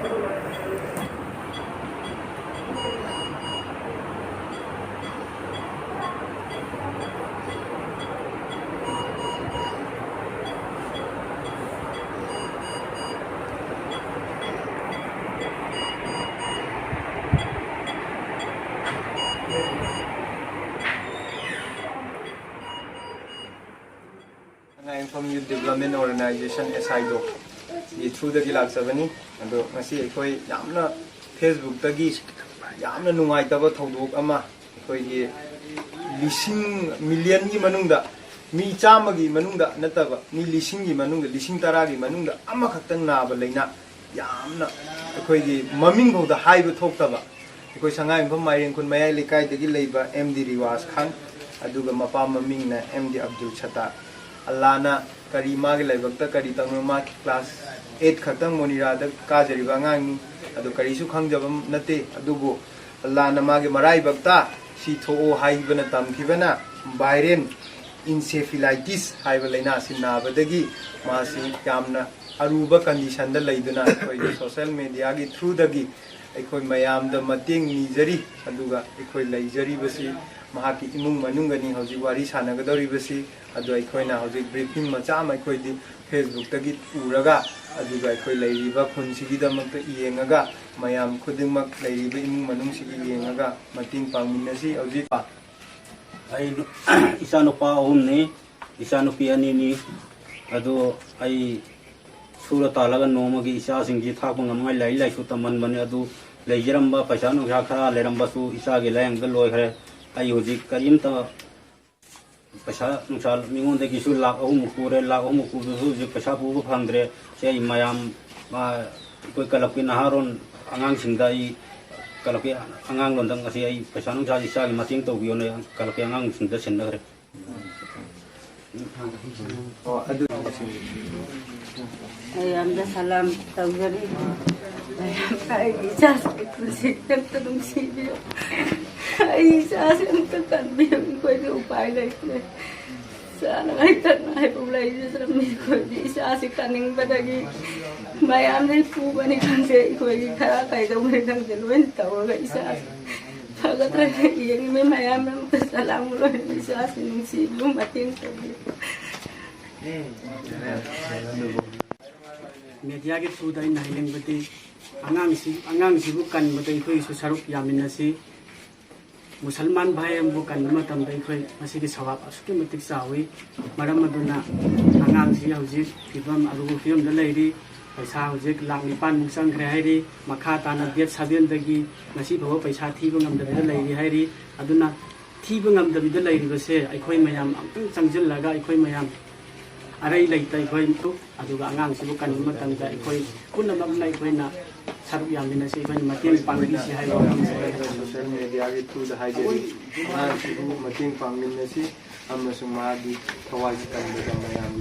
Sangaiyumpham Youth Development Organization ASYDO through the Gilak Savani and Masi Ekoi Yamna Facebook Tagi Yamna Numaitaba Todok Ama Ekoi Lishing Million Manunda Mi Chamagi Manunda Natava Mi Lishingi Manunda Lishing Taragi Manunda Amakatan Naba Leina Yamna Ekoi Maming of the high with Tokava because Sangaiyumpham Mayrenkhul Mayai Leikai the Leiba Md Riwash Khan Aduga Mapama Mingna Md Abdul Satar Alana Kari Magi Labakta Kari Tangma class 8 Katang Munira Kajariba Ngang Adu Karisu Kangjabam Nate Adugo Alana Magi Marai Bakta Si To Haibana Tmthiba Viral Encephalitis Hairiba Sinabadagi Masi Yamna Aruba condition the Laiduna social media through the gi Myamda Mateng Nijari Aduga Leijari Basi Mahaki Imung Manungani Haujiwari Sanagadori Ado Aikoina Hauji briefing Macha Maikoidi Facebook Tagi Uraga Aduga Leiba Kunsida Maka Yengaga Mayam Kudimak Leiba Imung Manungsi Yengaga Mating Paminasi Aujipa I Isanupa Omni Isanupianini Ado I Suratalaga Nongmagi Isasing Tapang my Leila Sutaman Manadu Leijeramba Pasano Haka Lerambasu Isagi Lang the lawyer Ayuji Karimta Pasha Nusal Mingun de Gisul La Omukure La Omuku Pashapu Hungre say Mayam Kalapina Haron Angang Sindai Kalapi Angang London Asi Pasanu Jai Mating to Viona Kalapiangang Sinda Sender. I am the Salam Tawari. I just sit them to Nungsijraba. I just am to convey going to pilot. I don't have places of me could be as a cunning, but again, my only food when it can say, I don't know the winter. I said, Assalamu, is asking see you, I think. Media get through the Nailing with the Angangsi book and what they pay to Saruk Yaminasi Musalman Bayam book and Matam they pay Masiki Sawap, schematic Sawi, Maramaduna, Angangsi Hauzik, Ibam Aru film the lady, Paisauzik, Langipan Musang Hairi, Makata and Diet Sabiandagi, Nasipo Paisa Tibungam the lady Hairi, Aduna Tibungam the lady was say, I coin Mayam, Sangjil Laga, I coin Mayam. Aray Leikai coin to Aduga Angang Sibukan Matan Koi, Kunamam like when Saruk Yaminasi when Matin Pangisi social media through the hygiene Mating Paminasi Amasumagi Kawaji Mayam